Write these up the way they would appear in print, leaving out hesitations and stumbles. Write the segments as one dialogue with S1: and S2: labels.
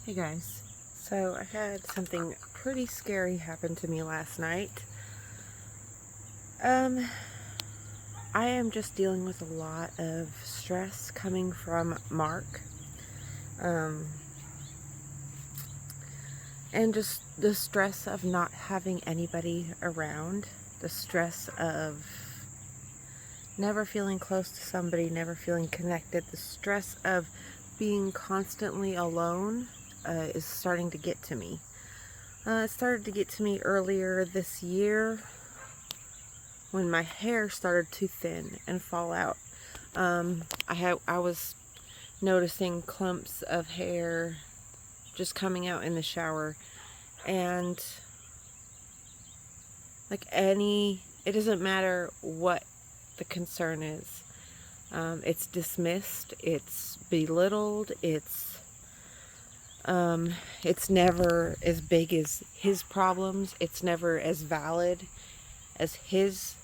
S1: Hey guys, so I had something pretty scary happen to me last night. Um, I am just dealing with a lot of stress coming from Mark. Um, and just the stress of not having anybody around, the stress of never feeling close to somebody, never feeling connected, the stress of being constantly alone is starting to get to me. It started to get to me earlier this year when my hair started to thin and fall out. I was noticing clumps of hair just coming out in the shower, and it doesn't matter what the concern is. It's dismissed, it's belittled, it's never as big as his problems, it's never as valid as his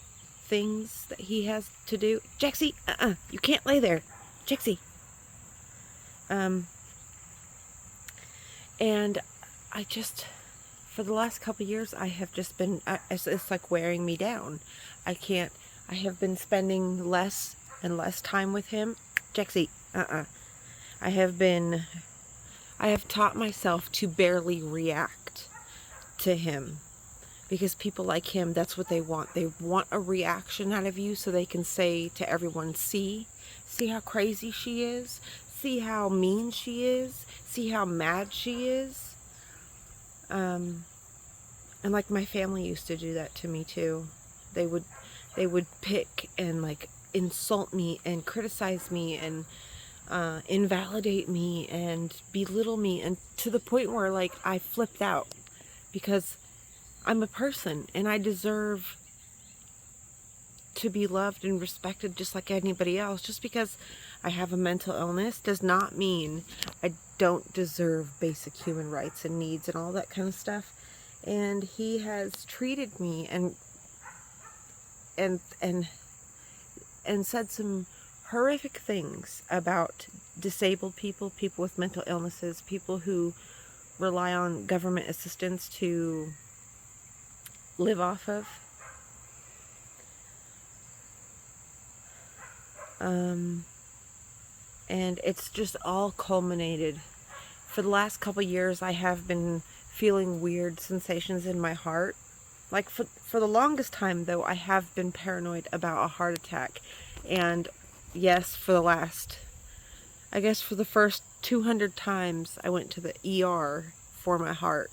S1: things that he has to do. Jexie, you can't lay there. Jexie. And I just, for the last couple of years, I have just been, it's like wearing me down. I have been spending less and less time with him. Jexie, I have been, I have taught myself to barely react to him. Because people like him, that's what they want. They want a reaction out of you so they can say to everyone, see how crazy she is, see how mean she is, see how mad she is. And like my family used to do that to me too. They would pick and like insult me and criticize me and invalidate me and belittle me, and to the point where like I flipped out, because I'm a person and I deserve to be loved and respected just like anybody else. Just because I have a mental illness does not mean I don't deserve basic human rights and needs and all that kind of stuff. And he has treated me and and and said some horrific things about disabled people, people with mental illnesses, people who rely on government assistance to live off of. And it's just all culminated. For the last couple years, I have been feeling weird sensations in my heart. Like for the longest time, though, I have been paranoid about a heart attack. And yes, I guess for the first 200 times, I went to the ER for my heart.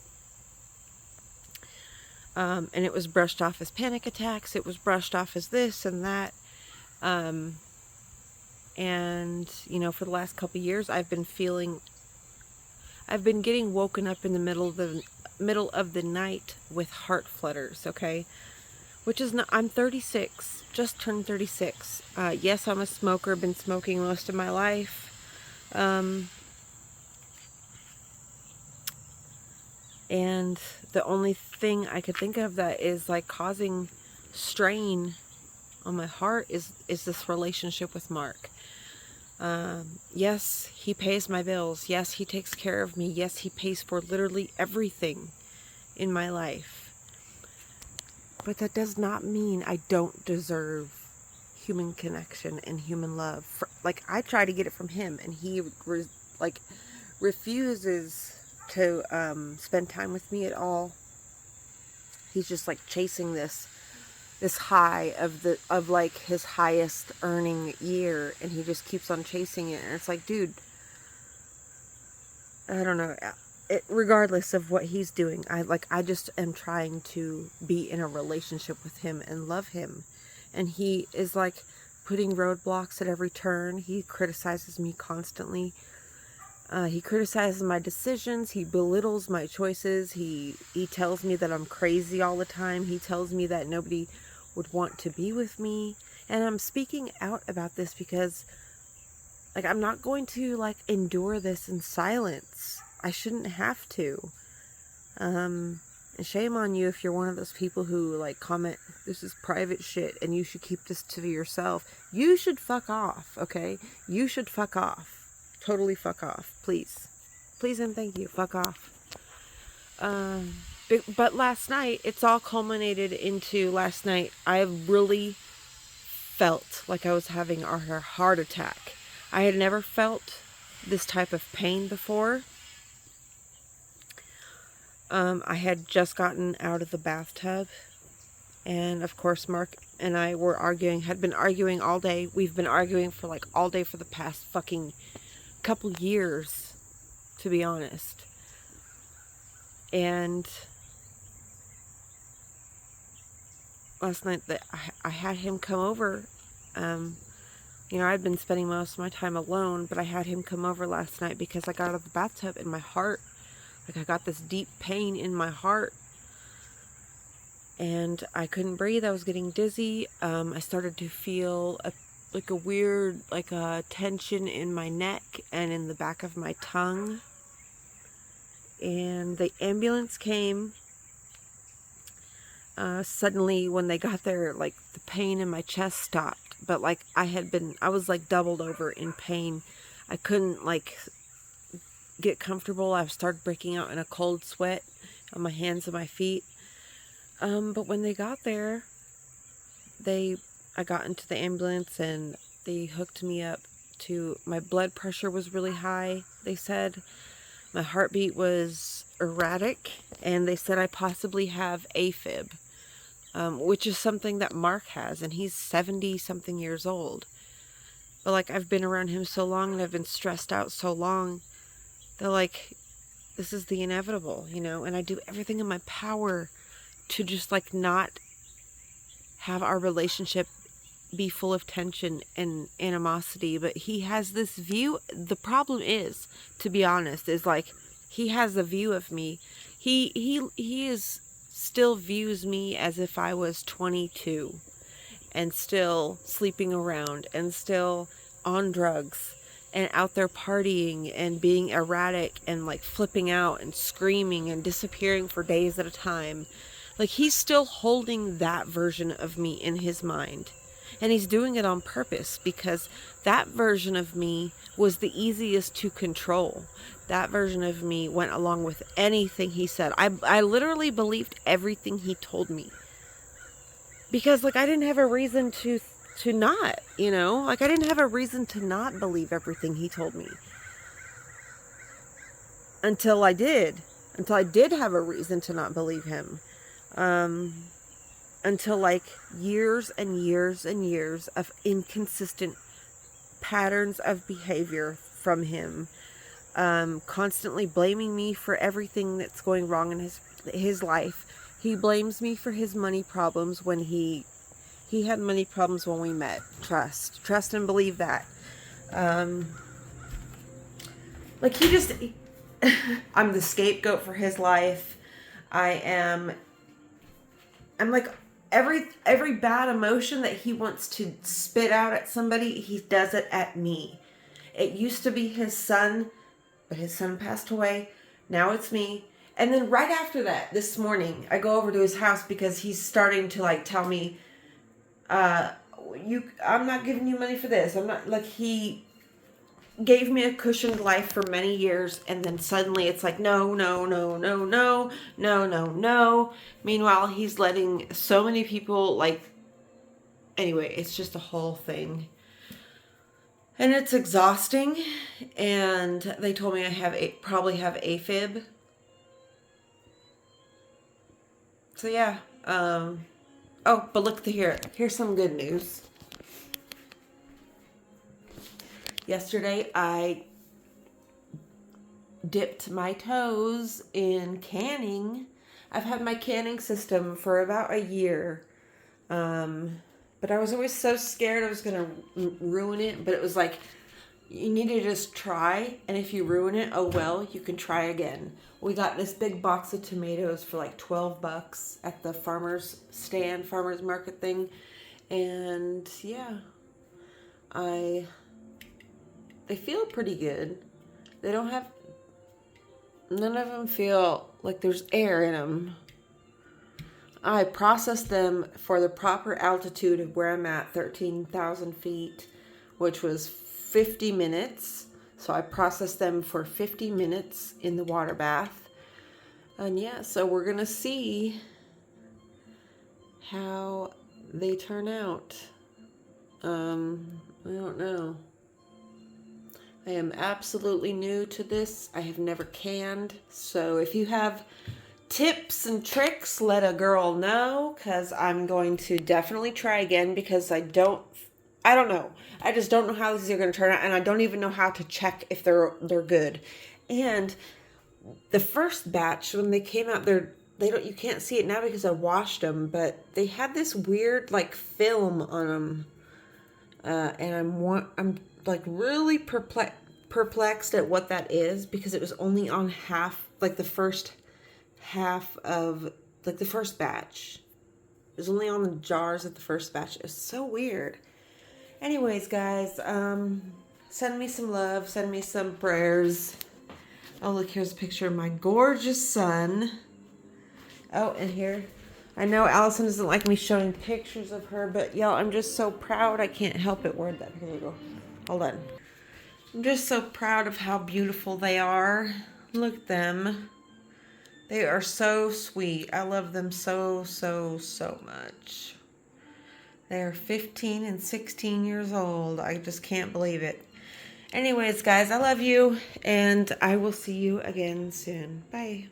S1: And it was brushed off as panic attacks. It was brushed off as this and that. And, you know, for the last couple years, I've been getting woken up in the middle of the night with heart flutters, okay? Which is not, I'm 36, just turned 36. Yes, I'm a smoker, been smoking most of my life. And the only thing I could think of that is like causing strain on my heart is this relationship with Mark. Yes, he pays my bills. Yes, he takes care of me. Yes, he pays for literally everything in my life. But that does not mean I don't deserve human connection and human love. Like, I try to get it from him, and he refuses to spend time with me at all. He's just like chasing this high of like his highest earning year, and he just keeps on chasing it. And it's like, dude, I don't know. Regardless of what he's doing, I just am trying to be in a relationship with him and love him, and he is like putting roadblocks at every turn. He criticizes me constantly. He criticizes my decisions. He belittles my choices. He tells me that I'm crazy all the time. He tells me that nobody would want to be with me. And I'm speaking out about this because, like, I'm not going to, like, endure this in silence. I shouldn't have to. And shame on you if you're one of those people who, like, comment, this is private shit and you should keep this to yourself. You should fuck off, okay? You should fuck off. Totally fuck off, please. Please and thank you. Fuck off. But last night, it's all culminated into last night. I really felt like I was having a heart attack. I had never felt this type of pain before. I had just gotten out of the bathtub, and of course Mark and I were arguing, had been arguing all day. We've been arguing for like all day for the past fucking couple years, to be honest. And last night I had him come over. I'd been spending most of my time alone, but I had him come over last night because I got out of the bathtub and my heart, like I got this deep pain in my heart and I couldn't breathe. I was getting dizzy. I started to feel a weird, tension in my neck and in the back of my tongue. And the ambulance came. Suddenly when they got there, like the pain in my chest stopped. But I was like doubled over in pain. I couldn't get comfortable. I started breaking out in a cold sweat on my hands and my feet. But when they got there, I got into the ambulance and they hooked me up to, my blood pressure was really high, they said. My heartbeat was erratic, and they said I possibly have AFib, which is something that Mark has, and he's 70-something years old. But, I've been around him so long, and I've been stressed out so long, they're this is the inevitable, and I do everything in my power to just, not have our relationship be full of tension and animosity, but he has this view. The problem is, to be honest, is he has a view of me. He still views me as if I was 22 and still sleeping around and still on drugs and out there partying and being erratic and flipping out and screaming and disappearing for days at a time. He's still holding that version of me in his mind. And he's doing it on purpose because that version of me was the easiest to control. That version of me went along with anything he said. I literally believed everything he told me. Because, I didn't have a reason to not, I didn't have a reason to not believe everything he told me. Until I did. Until I did have a reason to not believe him. Until years and years and years of inconsistent patterns of behavior from him, constantly blaming me for everything that's going wrong in his life. He blames me for his money problems when he had money problems when we met. Trust and believe that. He just, I'm the scapegoat for his life. I'm every bad emotion that he wants to spit out at somebody, he does it at me. It used to be his son, but his son passed away. Now it's me. And then right after that, this morning, I go over to his house because he's starting to tell me, I'm not giving you money for this. I'm not, he gave me a cushioned life for many years, and then suddenly it's no. Meanwhile, he's letting so many people, anyway, it's just a whole thing. And it's exhausting, and they told me I probably have AFib. So yeah, but look here. Here's some good news. Yesterday, I dipped my toes in canning. I've had my canning system for about a year. But I was always so scared I was going to ruin it. But it was you need to just try. And if you ruin it, oh well, you can try again. We got this big box of tomatoes for $12 at the farmer's market thing. And yeah, they feel pretty good. None of them feel like there's air in them. I processed them for the proper altitude of where I'm at, 13,000 feet, which was 50 minutes. So I processed them for 50 minutes in the water bath. And yeah, so we're gonna see how they turn out. I don't know. I am absolutely new to this. I have never canned. So if you have tips and tricks, let a girl know, because I'm going to definitely try again, because I don't know. I just don't know how these are going to turn out, and I don't even know how to check if they're good. And the first batch, when they came out, you can't see it now because I washed them, but they had this weird like film on them. And I'm like really perplexed at what that is, because it was only on half, like the first half of like the first batch. It was only on the jars of the first batch. It was so weird. Anyways, guys, send me some love, send me some prayers. Oh, look, here's a picture of my gorgeous son. Oh, and here, I know Allison doesn't like me showing pictures of her, but y'all, I'm just so proud. I can't help it. Where'd that picture go? Hold on. I'm just so proud of how beautiful they are. Look at them. They are so sweet. I love them so, so, so much. They are 15 and 16 years old. I just can't believe it. Anyways, guys, I love you, and I will see you again soon. Bye.